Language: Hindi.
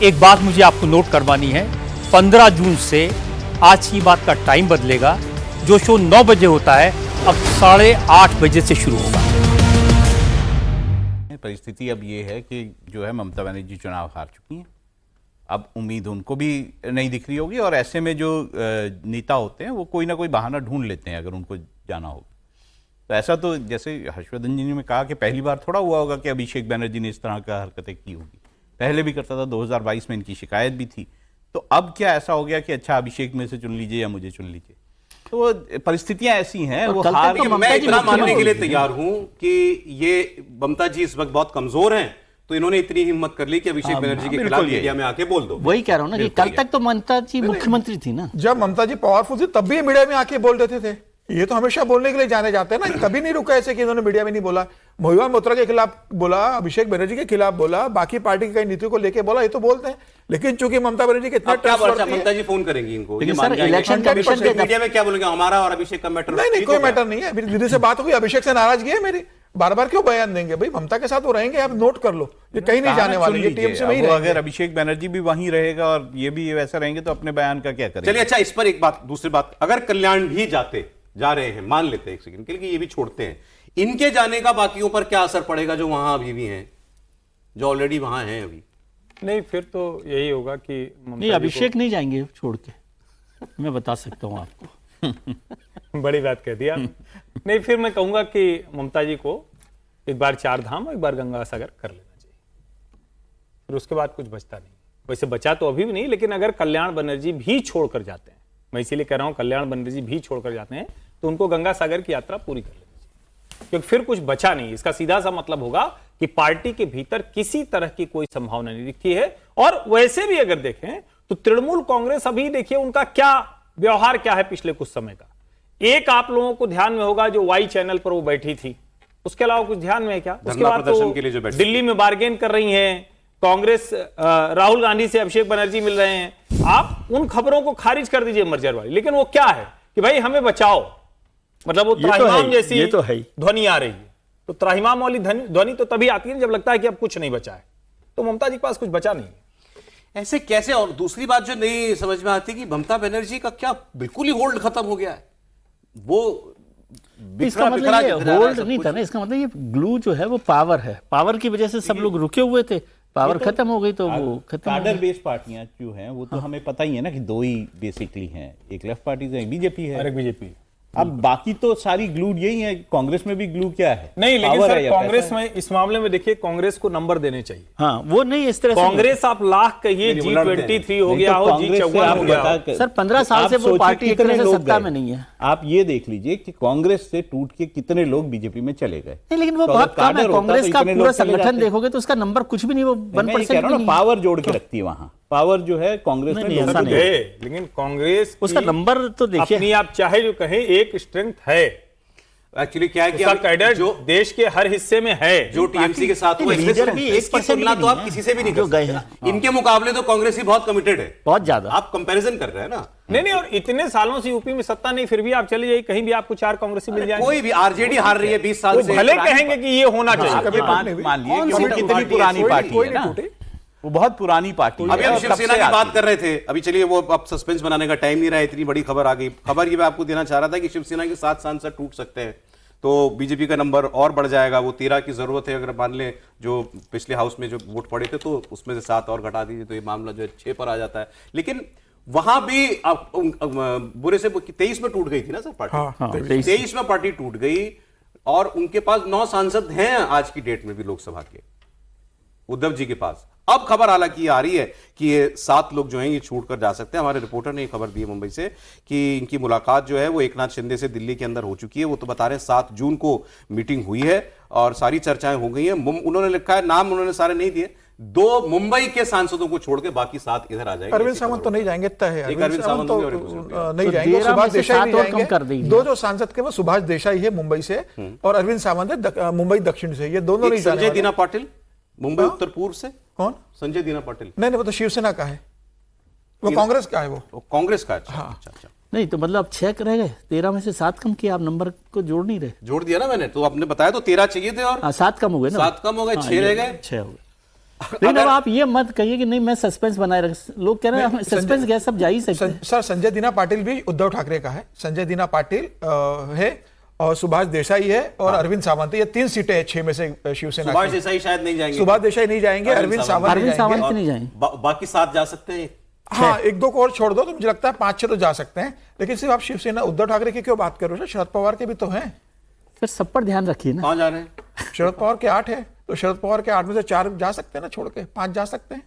एक बात मुझे आपको नोट करवानी है, 15 जून से आज की बात का टाइम बदलेगा। जो शो 9 बजे होता है अब 8:30 बजे से शुरू होगा। परिस्थिति अब ये है कि जो है ममता बनर्जी चुनाव हार चुकी हैं, अब उम्मीद उनको भी नहीं दिख रही होगी और ऐसे में जो नेता होते हैं वो कोई ना कोई बहाना ढूंढ लेते हैं अगर उनको जाना होगा। तो ऐसा तो जैसे हर्षवर्धन जी ने कहा कि पहली बार थोड़ा हुआ होगा कि अभिषेक बनर्जी ने इस तरह का हरकतें की होगी, पहले भी करता था, 2022 में इनकी शिकायत भी थी। तो अब क्या ऐसा हो गया कि अच्छा अभिषेक में से चुन लीजिए या मुझे चुन लीजिए। तो परिस्थितियां ऐसी हैं। वो हार तो मैं इतना मानने के लिए तैयार हूं कि ये ममता जी इस वक्त बहुत कमजोर हैं, तो इन्होंने इतनी हिम्मत कर ली कि अभिषेक बनर्जी के खिलाफ मीडिया में आके बोल दो। वही कह रहा हूं ना कि कल तक तो ममता जी मुख्यमंत्री थी ना। जब ममता जी पावरफुल थी तब भी मीडिया में आके बोल देते थे। ये तो हमेशा बोलने के लिए जाने जाते हैं ना, कभी नहीं रुका ऐसे कि इन्होंने मीडिया में नहीं बोला। महिमा मोत्रा के खिलाफ बोला, अभिषेक बनर्जी के खिलाफ बोला, बाकी पार्टी की कई नीतियों को लेके बोला, ये तो बोलते हैं। लेकिन चूंकि ममता बनर्जी के इतना ममता जी फोन करेंगी इनको, इलेक्शन कमीशन के मीडिया में क्या बोलेंगे, हमारा और अभिषेक का मैटर नहीं, कोई मैटर नहीं है। अभी दीदी से बात हुई, अभिषेक से नाराजगी है मेरी, बार बार क्यों बयान देंगे भाई? ममता के साथ वो रहेंगे, आप नोट कर लो, ये कहीं नहीं जाने वाले, ये टीएमसी में ही रहेंगे। अगर अभिषेक बनर्जी भी वहीं रहेगा और ये भी वैसा रहेंगे तो अपने बयान का क्या करेंगे? चलिए अच्छा, इस पर एक बात, दूसरी बात, अगर कल्याण भी जा रहे हैं, मान लेते हैं एक सेकंड के लिए ये भी छोड़ते हैं, इनके जाने का बाकियों पर क्या असर पड़ेगा जो वहां अभी भी हैं, जो ऑलरेडी वहां हैं अभी? नहीं, फिर तो यही होगा कि नहीं, अभिषेक नहीं जाएंगे छोड़ के, मैं बता सकता हूं आपको। बड़ी बात कह दिया। नहीं, फिर मैं कहूंगा कि ममता जी को एक बार 4 धाम और एक बार गंगा सागर कर लेना चाहिए, फिर उसके बाद कुछ बचता नहीं। वैसे बचा तो अभी भी नहीं, लेकिन अगर कल्याण बनर्जी भी छोड़कर जाते हैं, मैं इसीलिए कह रहा हूं कल्याण बनर्जी भी छोड़कर जाते हैं, तो उनको गंगा सागर की यात्रा पूरी कर लेनी चाहिए, क्योंकि फिर कुछ बचा नहीं। इसका सीधा सा मतलब होगा कि पार्टी के भीतर किसी तरह की कोई संभावना नहीं दिखती है। और वैसे भी अगर देखें तो तृणमूल कांग्रेस, अभी देखिए उनका क्या व्यवहार क्या है पिछले कुछ समय का। एक आप लोगों को ध्यान में होगा जो वाई चैनल पर वो बैठी थी, उसके अलावा कुछ ध्यान में है क्या? उसके बाद तो दिल्ली में बार्गेन कर रही हैं कांग्रेस, राहुल गांधी से अभिषेक बनर्जी मिल रहे हैं। आप उन खबरों को खारिज कर दीजिए मर्जर वाली, लेकिन वो क्या है कि भाई हमें बचाओ, मतलब वो त्राहिमाम जैसी ध्वनि आ रही है। तो त्राहिमाम वाली ध्वनि तो तभी आती है जब लगता है कि अब कुछ नहीं बचा है। तो ममता जी के पास कुछ बचा नहीं है। ऐसे कैसे? और दूसरी बात जो नहीं समझ में आती कि ममता बनर्जी का क्या बिल्कुल ही होल्ड खत्म हो गया है? वो इसका मतलब ये होल्ड नहीं था ना, इसका मतलब ये ग्लू जो है वो पावर है, पावर की वजह से सब लोग रुके हुए थे, पावर खत्म हो गई तो वो खत्म। कार्डर बेस्ड पार्टियां जो हैं वो तो हमें पता ही है ना कि 2 ही बेसिकली हैं, एक लेफ्ट पार्टी है, एक बीजेपी है और एक बीजेपी। अब बाकी तो सारी ग्लूड यही है। कांग्रेस में भी ग्लू क्या है? नहीं, लेकिन सर कांग्रेस में इस मामले में देखिए कांग्रेस को नंबर देने चाहिए। हाँ, वो नहीं इस तरह कांग्रेस आप लाख कहिए, G23 हो गया हो, G54 हो गया। सर 15 साल से वो पार्टी एक तरह से सत्ता में नहीं है। आप ये देख लीजिए कि कांग्रेस से टूट के कितने लोग बीजेपी में चले गए। नहीं, लेकिन वो बहुत कम है। कांग्रेस का पूरा संगठन देखोगे तो उसका नंबर कुछ भी नहीं, वो 1% नहीं। पावर जोड़ के रखती है वहां, पावर जो है कांग्रेस में ऐसा नहीं है, लेकिन कांग्रेस उसका नंबर तो देखिए, अपनी आप चाहे जो कहें एक स्ट्रेंथ है। एक्चुअली क्या है कि कैडर जो देश के हर हिस्से में है, जो टीएमसी के साथ हुआ, इसकी तुलना तो आप किसी से भी नहीं कर सकते। इनके मुकाबले तो कांग्रेस ही बहुत कमिटेड है, बहुत ज्यादा। आप कंपैरिजन कर रहे हैं ना। नहीं, और इतने सालों से यूपी में सत्ता नहीं, फिर भी आप चले जाइए कहीं भी आपको 4 कांग्रेसी मिल जाएंगे। कोई भी आरजेडी हार रही है 20 साल से, भले कहेंगे कि ये होना चाहिए। मान लीजिए कि वो कितनी पुरानी पार्टी है ना, वो बहुत पुरानी पार्टी है। अभी हम शिवसेना की बात कर रहे थे, अभी चलिए वो अब सस्पेंस बनाने का टाइम नहीं रहा, इतनी बड़ी खबर आ गई। खबर ये मैं आपको देना चाह रहा था कि शिवसेना के 7 सांसद टूट सकते हैं, तो बीजेपी का नंबर और बढ़ जाएगा। वो 13 की जरूरत है, अगर मान लें जो पिछले हाउस में जो वोट पड़े थे तो उसमें से 7 और घटा दीजिए तो ये मामला जो है 6 पर आ जाता है। लेकिन वहां भी बुरे से 23 में टूट गई थी ना सर पार्टी। 23 में पार्टी टूट गई और उनके पास 9 सांसद हैं आज की डेट में भी लोकसभा के, उद्धव जी के पास। अब खबर हालांकि आ रही है कि ये 7 लोग जो हैं ये छूट कर जा सकते हैं। हमारे रिपोर्टर ने ये खबर दी है मुंबई से कि इनकी मुलाकात जो है वो एकनाथ शिंदे से दिल्ली के अंदर हो चुकी है। वो तो बता रहे हैं 7 जून को मीटिंग हुई है और सारी चर्चाएं हो गई हैं। उन्होंने लिखा है, नाम उन्होंने सारे नहीं दिए, 2 मुंबई के सांसदों को छोड़ के बाकी 7 इधर आ जाएंगे। अरविंद सावंत तो नहीं जाएंगे, तय है। अरविंद सावंत तो नहीं जाएंगे, सुभाष देसाई नहीं जाएंगे। 2 जो सांसद के वो सुभाष देसाई है मुंबई से और अरविंद सावंत है मुंबई दक्षिण से, ये दोनों नहीं जाने। संजय दीना पाटिल मुंबई उत्तर पूर्व से। कौन? संजय दीना पाटिल। नहीं, वो तो शिवसेना का है, वो कांग्रेस का है। वो कांग्रेस का। अच्छा। नहीं तो मतलब अब 6 रह गए, 13 में से 7 कम किया, आप नंबर को जोड़ नहीं रहे। जोड़ दिया ना मैंने, तो आपने बताया तो 13 चाहिए थे और 7 कम हो गए ना। 7 कम हो गए, 6 रह गए। 6 हो गए। लेकिन अब आप ये मत कहिए कि नहीं मैं सस्पेंस बनाए रख, लोग कह रहे हैं सस्पेंस गया सब जा ही सकते हैं। सर संजय दीना पाटिल भी उद्धव ठाकरे का है, संजय दीना पाटिल है और सुभाष देसाई है और अरविंद सावंत है। ये 3 सीटें हैं 6 में से शिवसेना सुभाष की। देसाई शायद नहीं जाएंगे, सुभाष देसाई नहीं जाएंगे, अरविंद सावंत नहीं जाएंगे। बाकी 7 जा सकते हैं। हाँ, 1-2 को और छोड़ दो तो मुझे लगता है 5-6 तो जा सकते हैं। लेकिन सिर्फ आप शिवसेना उद्धव ठाकरे की क्यों बात करो? शरद पवार के भी तो हैं। फिर सब पर ध्यान रखिए ना। कहाँ जा रहे हैं? शरद पवार के 8 है, तो शरद पवार के 8 में से 4 जा सकते हैं ना, छोड़ के 5 जा सकते हैं।